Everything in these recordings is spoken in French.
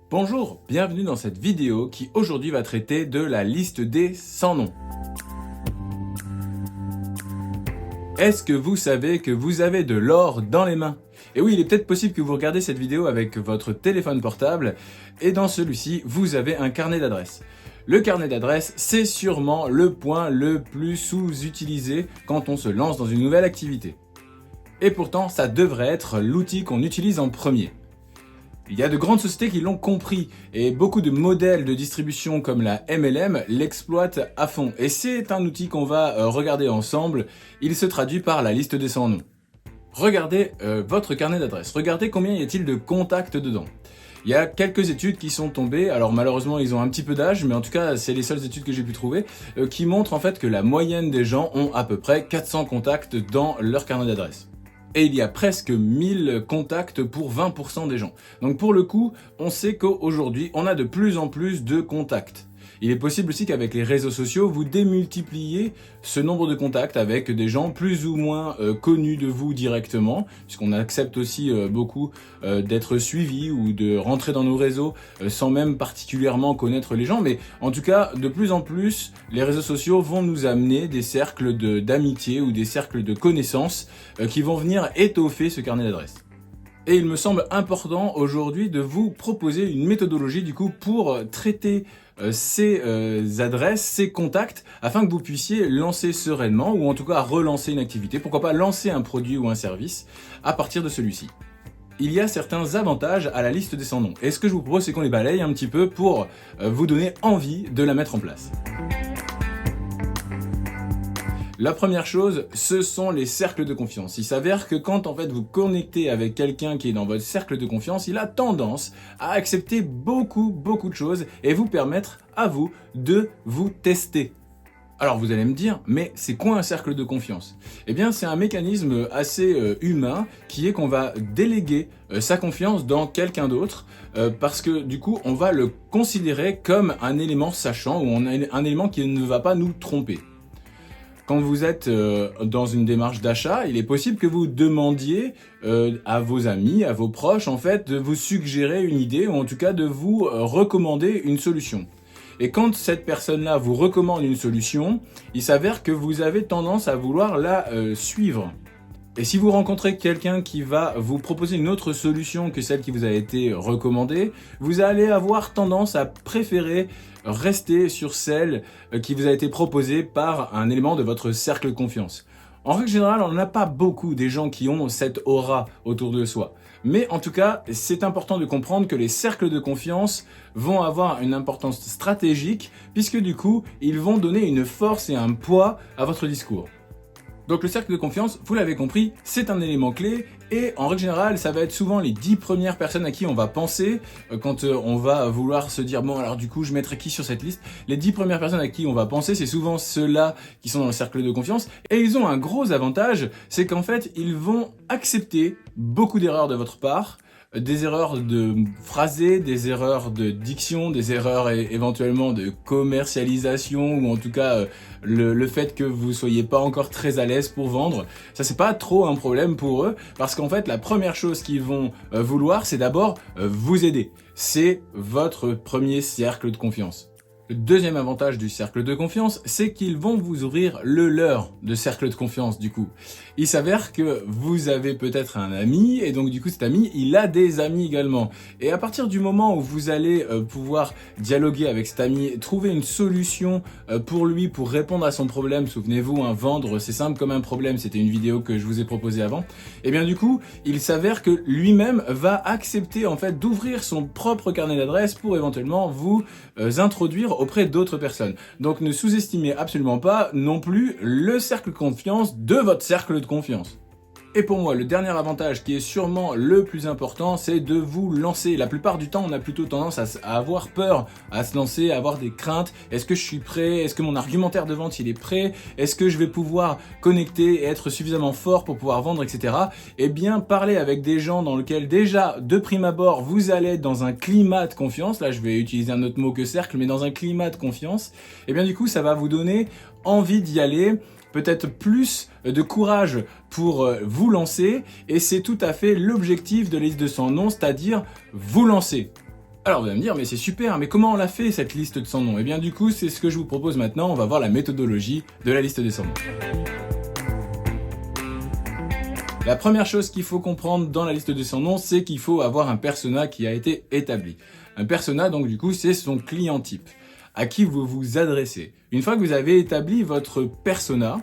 Bonjour, bienvenue dans cette vidéo qui aujourd'hui va traiter de la liste des 100 noms. Est-ce que vous savez que vous avez de l'or dans les mains? Et oui, il est peut-être possible que vous regardez cette vidéo avec votre téléphone portable et dans celui-ci, vous avez un carnet d'adresses. Le carnet d'adresses, c'est sûrement le point le plus sous-utilisé quand on se lance dans une nouvelle activité. Et pourtant, ça devrait être l'outil qu'on utilise en premier. Il y a de grandes sociétés qui l'ont compris et beaucoup de modèles de distribution comme la MLM l'exploitent à fond. Et c'est un outil qu'on va regarder ensemble. Il se traduit par la liste des 100 noms. Regardez votre carnet d'adresses. Regardez combien y a-t-il de contacts dedans. Il y a quelques études qui sont tombées, alors malheureusement ils ont un petit peu d'âge, mais en tout cas c'est les seules études que j'ai pu trouver, qui montrent en fait que la moyenne des gens ont à peu près 400 contacts dans leur carnet d'adresses. Et il y a presque 1000 contacts pour 20% des gens. Donc pour le coup, on sait qu'aujourd'hui, on a de plus en plus de contacts. Il est possible aussi qu'avec les réseaux sociaux, vous démultipliez ce nombre de contacts avec des gens plus ou moins connus de vous directement, puisqu'on accepte aussi beaucoup d'être suivi ou de rentrer dans nos réseaux sans même particulièrement connaître les gens. Mais en tout cas, de plus en plus, les réseaux sociaux vont nous amener des cercles d'amitié ou des cercles de connaissances qui vont venir étoffer ce carnet d'adresses. Et il me semble important aujourd'hui de vous proposer une méthodologie du coup pour traiter ces adresses, ces contacts, afin que vous puissiez lancer sereinement ou en tout cas relancer une activité, pourquoi pas lancer un produit ou un service à partir de celui-ci. Il y a certains avantages à la liste des 100 noms. Et ce que je vous propose, c'est qu'on les balaye un petit peu pour vous donner envie de la mettre en place. La première chose, ce sont les cercles de confiance. Il s'avère que quand en fait vous connectez avec quelqu'un qui est dans votre cercle de confiance, il a tendance à accepter beaucoup de choses et vous permettre à vous de vous tester. Alors vous allez me dire, mais c'est quoi un cercle de confiance? Eh bien c'est un mécanisme assez humain qui est qu'on va déléguer sa confiance dans quelqu'un d'autre parce que du coup on va le considérer comme un élément sachant ou un élément qui ne va pas nous tromper. Quand vous êtes dans une démarche d'achat, il est possible que vous demandiez à vos amis, à vos proches, en fait, de vous suggérer une idée ou en tout cas de vous recommander une solution. Et quand cette personne-là vous recommande une solution, il s'avère que vous avez tendance à vouloir la suivre. Et si vous rencontrez quelqu'un qui va vous proposer une autre solution que celle qui vous a été recommandée, vous allez avoir tendance à préférer rester sur celle qui vous a été proposée par un élément de votre cercle de confiance. En règle générale, on n'a pas beaucoup des gens qui ont cette aura autour de soi. Mais en tout cas, c'est important de comprendre que les cercles de confiance vont avoir une importance stratégique puisque du coup, ils vont donner une force et un poids à votre discours. Donc le cercle de confiance, vous l'avez compris, c'est un élément clé et en règle générale, ça va être souvent les 10 premières personnes à qui on va penser quand on va vouloir se dire bon alors du coup je mettrai qui sur cette liste. Les 10 premières personnes à qui on va penser, c'est souvent ceux-là qui sont dans le cercle de confiance et ils ont un gros avantage, c'est qu'en fait ils vont accepter beaucoup d'erreurs de votre part, des erreurs de phrasé, des erreurs de diction, des erreurs éventuellement de commercialisation ou en tout cas le fait que vous soyez pas encore très à l'aise pour vendre. Ça c'est pas trop un problème pour eux parce qu'en fait la première chose qu'ils vont vouloir c'est d'abord vous aider. C'est votre premier cercle de confiance. Le deuxième avantage du cercle de confiance, c'est qu'ils vont vous ouvrir le leur de cercle de confiance du coup. Il s'avère que vous avez peut-être un ami et donc du coup cet ami, il a des amis également. Et à partir du moment où vous allez pouvoir dialoguer avec cet ami, trouver une solution pour lui, pour répondre à son problème, souvenez-vous, vendre c'est simple comme un problème, c'était une vidéo que je vous ai proposée avant, et bien du coup, il s'avère que lui-même va accepter en fait d'ouvrir son propre carnet d'adresses pour éventuellement vous introduire auprès d'autres personnes. Donc ne sous-estimez absolument pas non plus le cercle de confiance de votre cercle de confiance. Et pour moi, le dernier avantage qui est sûrement le plus important, c'est de vous lancer. La plupart du temps, on a plutôt tendance à avoir peur, à se lancer, à avoir des craintes. Est-ce que je suis prêt? Est-ce que mon argumentaire de vente, il est prêt? Est-ce que je vais pouvoir connecter et être suffisamment fort pour pouvoir vendre, etc. Eh bien, parler avec des gens dans lesquels déjà, de prime abord, vous allez être dans un climat de confiance. Là, je vais utiliser un autre mot que cercle, mais dans un climat de confiance. Eh bien, du coup, ça va vous donner envie d'y aller, peut-être plus de courage pour vous lancer et c'est tout à fait l'objectif de la liste de 100 noms, c'est-à-dire vous lancer. Alors vous allez me dire, mais c'est super, mais comment on l'a fait cette liste de 100 noms? Eh bien du coup, c'est ce que je vous propose maintenant, on va voir la méthodologie de la liste des 100 noms. La première chose qu'il faut comprendre dans la liste des 100 noms, c'est qu'il faut avoir un persona qui a été établi. Un persona, donc du coup, c'est son client type, à qui vous vous adressez. Une fois que vous avez établi votre persona,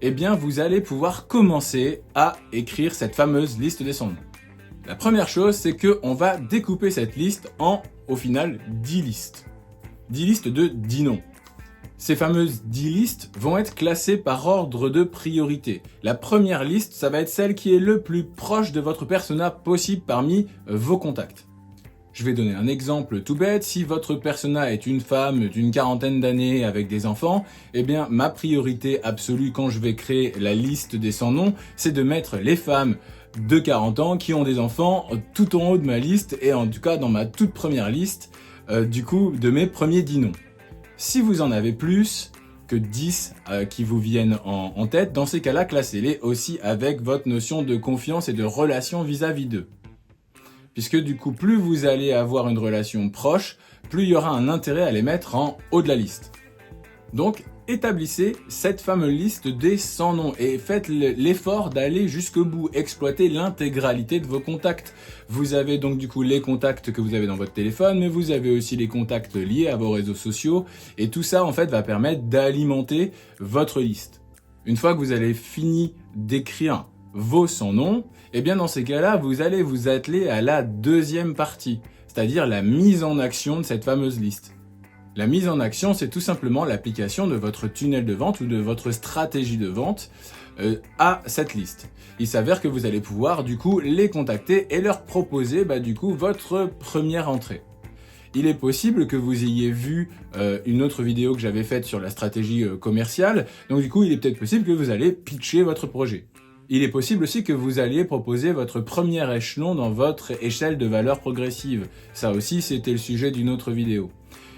eh bien vous allez pouvoir commencer à écrire cette fameuse liste des 100 noms. La première chose, c'est qu'on va découper cette liste en, au final, 10 listes. 10 listes de 10 noms. Ces fameuses 10 listes vont être classées par ordre de priorité. La première liste, ça va être celle qui est le plus proche de votre persona possible parmi vos contacts. Je vais donner un exemple tout bête. Si votre persona est une femme d'une quarantaine d'années avec des enfants, eh bien ma priorité absolue quand je vais créer la liste des 100 noms, c'est de mettre les femmes de 40 ans qui ont des enfants tout en haut de ma liste et en tout cas dans ma toute première liste du coup de mes premiers 10 noms. Si vous en avez plus que 10 qui vous viennent en tête, dans ces cas-là, classez-les aussi avec votre notion de confiance et de relation vis-à-vis d'eux. Puisque du coup, plus vous allez avoir une relation proche, plus il y aura un intérêt à les mettre en haut de la liste. Donc, établissez cette fameuse liste des 100 noms et faites l'effort d'aller jusqu'au bout, exploitez l'intégralité de vos contacts. Vous avez donc du coup les contacts que vous avez dans votre téléphone, mais vous avez aussi les contacts liés à vos réseaux sociaux et tout ça en fait va permettre d'alimenter votre liste. Une fois que vous avez fini d'écrire vos 100 noms, et bien dans ces cas-là, vous allez vous atteler à la deuxième partie, c'est-à-dire la mise en action de cette fameuse liste. La mise en action, c'est tout simplement l'application de votre tunnel de vente ou de votre stratégie de vente à cette liste. Il s'avère que vous allez pouvoir du coup les contacter et leur proposer du coup votre première entrée. Il est possible que vous ayez vu une autre vidéo que j'avais faite sur la stratégie commerciale, donc du coup il est peut-être possible que vous allez pitcher votre projet. Il est possible aussi que vous alliez proposer votre premier échelon dans votre échelle de valeur progressive. Ça aussi, c'était le sujet d'une autre vidéo.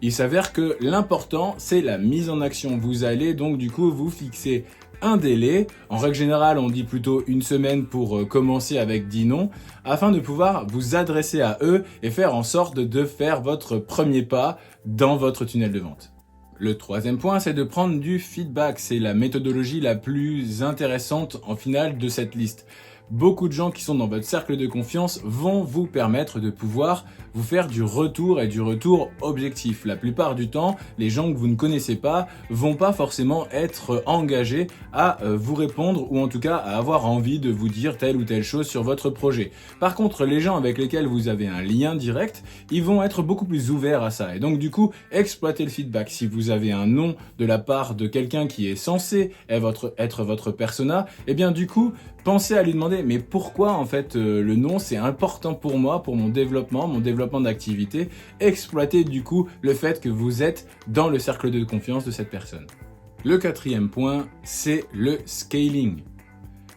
Il s'avère que l'important, c'est la mise en action. Vous allez donc du coup vous fixer un délai. En règle générale, on dit plutôt une semaine pour commencer avec 10 noms, afin de pouvoir vous adresser à eux et faire en sorte de faire votre premier pas dans votre tunnel de vente. Le troisième point, c'est de prendre du feedback. C'est la méthodologie la plus intéressante en finale de cette liste. Beaucoup de gens qui sont dans votre cercle de confiance vont vous permettre de pouvoir vous faire du retour et du retour objectif. La plupart du temps, les gens que vous ne connaissez pas vont pas forcément être engagés à vous répondre ou en tout cas à avoir envie de vous dire telle ou telle chose sur votre projet. Par contre, les gens avec lesquels vous avez un lien direct, ils vont être beaucoup plus ouverts à ça. Et donc du coup, exploitez le feedback. Si vous avez un nom de la part de quelqu'un qui est censé être votre persona, eh bien du coup, pensez à lui demander mais pourquoi en fait le nom c'est important pour moi, pour mon développement d'activité. Exploitez du coup le fait que vous êtes dans le cercle de confiance de cette personne. Le quatrième point, c'est le scaling.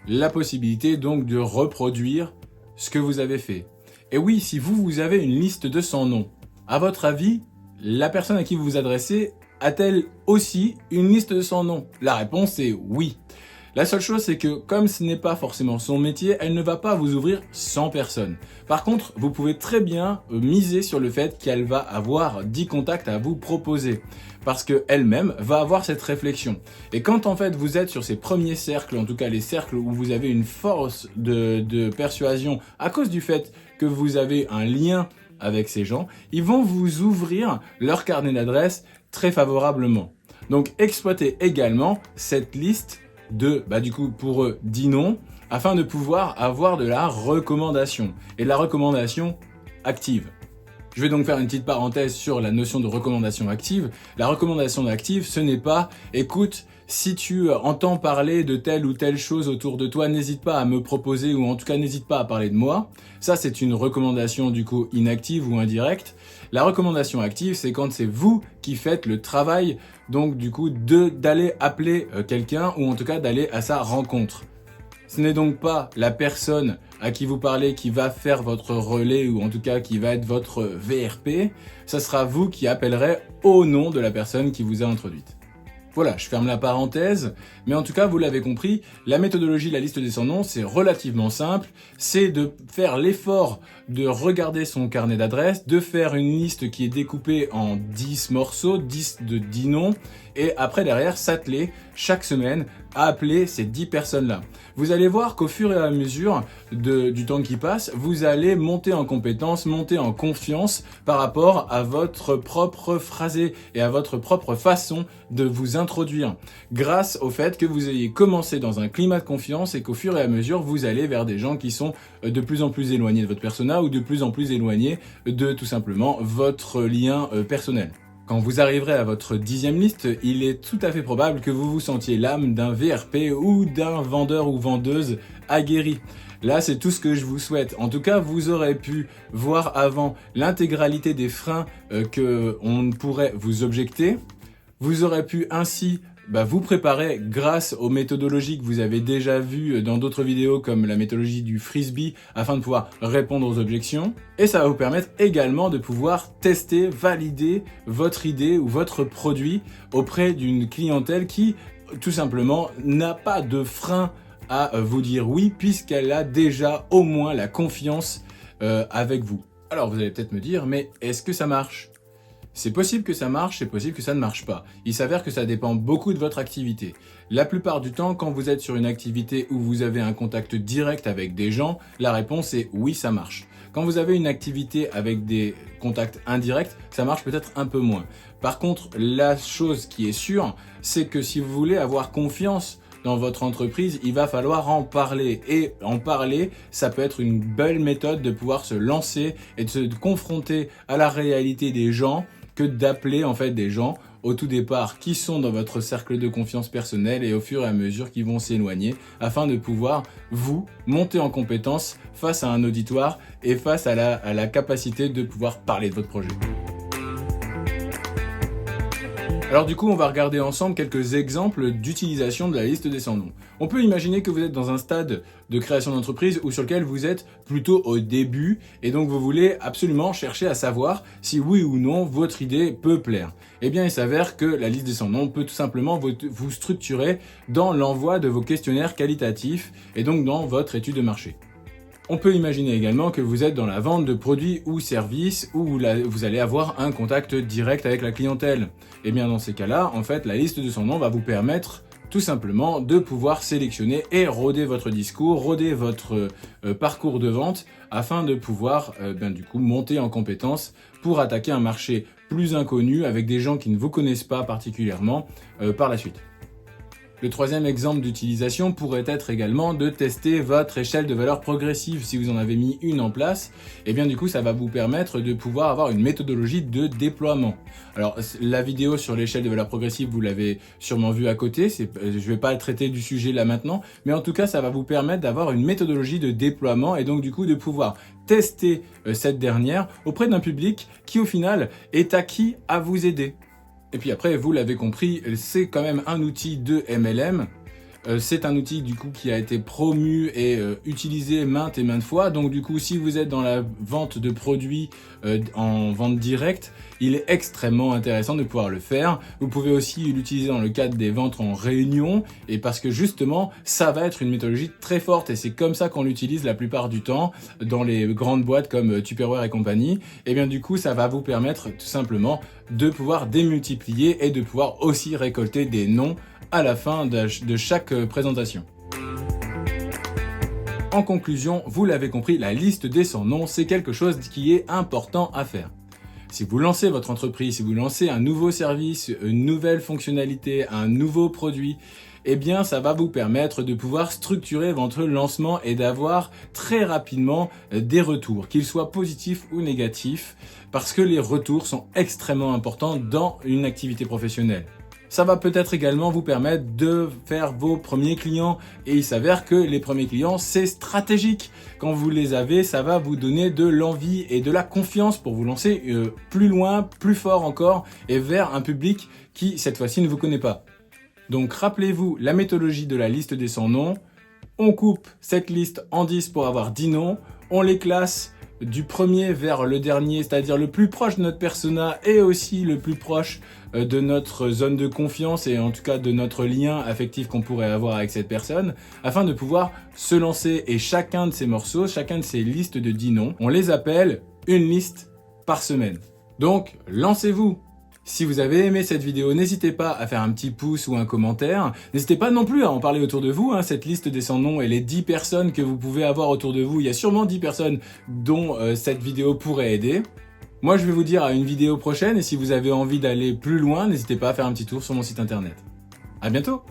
La possibilité donc de reproduire ce que vous avez fait. Et oui, si vous avez une liste de 100 noms, à votre avis, la personne à qui vous vous adressez a-t-elle aussi une liste de 100 noms? La réponse est oui. La seule chose, c'est que comme ce n'est pas forcément son métier, elle ne va pas vous ouvrir 100 personnes. Par contre, vous pouvez très bien miser sur le fait qu'elle va avoir 10 contacts à vous proposer. Parce qu'elle-même va avoir cette réflexion. Et quand en fait vous êtes sur ces premiers cercles, en tout cas les cercles où vous avez une force de persuasion à cause du fait que vous avez un lien avec ces gens, ils vont vous ouvrir leur carnet d'adresses très favorablement. Donc exploitez également cette liste de, du coup, pour eux, 10 noms, afin de pouvoir avoir de la recommandation. Et de la recommandation active. Je vais donc faire une petite parenthèse sur la notion de recommandation active. La recommandation active, ce n'est pas « écoute, si tu entends parler de telle ou telle chose autour de toi, n'hésite pas à me proposer ou en tout cas n'hésite pas à parler de moi ». Ça, c'est une recommandation du coup inactive ou indirecte. La recommandation active, c'est quand c'est vous qui faites le travail donc du coup d'aller appeler quelqu'un ou en tout cas d'aller à sa rencontre. Ce n'est donc pas la personne à qui vous parlez qui va faire votre relais ou en tout cas qui va être votre VRP, ça sera vous qui appellerez au nom de la personne qui vous a introduite. Voilà, je ferme la parenthèse, mais en tout cas, vous l'avez compris, la méthodologie de la liste des 100 noms, c'est relativement simple, c'est de faire l'effort de regarder son carnet d'adresses, de faire une liste qui est découpée en 10 morceaux, 10 de 10 noms, et après derrière s'atteler chaque semaine à appeler ces 10 personnes-là. Vous allez voir qu'au fur et à mesure du temps qui passe, vous allez monter en compétence, monter en confiance par rapport à votre propre phrasé et à votre propre façon de vous introduire, grâce au fait que vous ayez commencé dans un climat de confiance et qu'au fur et à mesure, vous allez vers des gens qui sont de plus en plus éloignés de votre persona ou de plus en plus éloignés de tout simplement votre lien personnel. Quand vous arriverez à votre 10e liste, il est tout à fait probable que vous vous sentiez l'âme d'un VRP ou d'un vendeur ou vendeuse aguerri. Là, c'est tout ce que je vous souhaite. En tout cas, vous aurez pu voir avant l'intégralité des freins qu'on pourrait vous objecter. Vous aurez pu ainsi vous préparer grâce aux méthodologies que vous avez déjà vues dans d'autres vidéos comme la méthodologie du frisbee afin de pouvoir répondre aux objections. Et ça va vous permettre également de pouvoir tester, valider votre idée ou votre produit auprès d'une clientèle qui, tout simplement, n'a pas de frein à vous dire oui puisqu'elle a déjà au moins la confiance avec vous. Alors vous allez peut-être me dire, mais est-ce que ça marche ? C'est possible que ça marche, c'est possible que ça ne marche pas. Il s'avère que ça dépend beaucoup de votre activité. La plupart du temps, quand vous êtes sur une activité où vous avez un contact direct avec des gens, la réponse est oui, ça marche. Quand vous avez une activité avec des contacts indirects, ça marche peut-être un peu moins. Par contre, la chose qui est sûre, c'est que si vous voulez avoir confiance dans votre entreprise, il va falloir en parler. Et en parler, ça peut être une belle méthode de pouvoir se lancer et de se confronter à la réalité des gens que d'appeler en fait des gens au tout départ qui sont dans votre cercle de confiance personnel et au fur et à mesure qui vont s'éloigner afin de pouvoir vous monter en compétence face à un auditoire et face à la capacité de pouvoir parler de votre projet. Alors du coup, on va regarder ensemble quelques exemples d'utilisation de la liste des 100 noms. On peut imaginer que vous êtes dans un stade de création d'entreprise ou sur lequel vous êtes plutôt au début et donc vous voulez absolument chercher à savoir si oui ou non votre idée peut plaire. Eh bien, il s'avère que la liste des 100 noms peut tout simplement vous structurer dans l'envoi de vos questionnaires qualitatifs et donc dans votre étude de marché. On peut imaginer également que vous êtes dans la vente de produits ou services où vous allez avoir un contact direct avec la clientèle. Et bien dans ces cas-là, en fait, la liste de 100 noms va vous permettre tout simplement de pouvoir sélectionner et roder votre discours, roder votre parcours de vente afin de pouvoir du coup monter en compétence pour attaquer un marché plus inconnu avec des gens qui ne vous connaissent pas particulièrement par la suite. Le troisième exemple d'utilisation pourrait être également de tester votre échelle de valeur progressive. Si vous en avez mis une en place, et bien du coup ça va vous permettre de pouvoir avoir une méthodologie de déploiement. Alors la vidéo sur l'échelle de valeur progressive, vous l'avez sûrement vue à côté, je ne vais pas traiter du sujet là maintenant, mais en tout cas ça va vous permettre d'avoir une méthodologie de déploiement et donc du coup de pouvoir tester cette dernière auprès d'un public qui au final est acquis à vous aider. Et puis après, vous l'avez compris, c'est quand même un outil de MLM. C'est un outil du coup qui a été promu et utilisé maintes et maintes fois. Donc du coup, si vous êtes dans la vente de produits en vente directe, il est extrêmement intéressant de pouvoir le faire. Vous pouvez aussi l'utiliser dans le cadre des ventes en réunion et parce que justement, ça va être une méthodologie très forte et c'est comme ça qu'on l'utilise la plupart du temps dans les grandes boîtes comme Tupperware et compagnie. Et bien du coup, ça va vous permettre tout simplement de pouvoir démultiplier et de pouvoir aussi récolter des noms à la fin de chaque présentation. En conclusion, vous l'avez compris, la liste des 100 noms, c'est quelque chose qui est important à faire. Si vous lancez votre entreprise, si vous lancez un nouveau service, une nouvelle fonctionnalité, un nouveau produit, eh bien ça va vous permettre de pouvoir structurer votre lancement et d'avoir très rapidement des retours, qu'ils soient positifs ou négatifs, parce que les retours sont extrêmement importants dans une activité professionnelle. Ça va peut-être également vous permettre de faire vos premiers clients et il s'avère que les premiers clients, c'est stratégique. Quand vous les avez, ça va vous donner de l'envie et de la confiance pour vous lancer plus loin, plus fort encore et vers un public qui, cette fois-ci, ne vous connaît pas. Donc rappelez-vous la méthodologie de la liste des 100 noms. On coupe cette liste en 10 pour avoir 10 noms. On les classe du premier vers le dernier, c'est-à-dire le plus proche de notre persona et aussi le plus proche de notre zone de confiance et en tout cas de notre lien affectif qu'on pourrait avoir avec cette personne, afin de pouvoir se lancer. Et chacun de ces morceaux, chacun de ces listes de 10 noms, on les appelle une liste par semaine. Donc, lancez-vous! Si vous avez aimé cette vidéo, n'hésitez pas à faire un petit pouce ou un commentaire. N'hésitez pas non plus à en parler autour de vous, cette liste des 100 noms et les 10 personnes que vous pouvez avoir autour de vous. Il y a sûrement 10 personnes dont cette vidéo pourrait aider. Moi, je vais vous dire à une vidéo prochaine et si vous avez envie d'aller plus loin, n'hésitez pas à faire un petit tour sur mon site internet. À bientôt!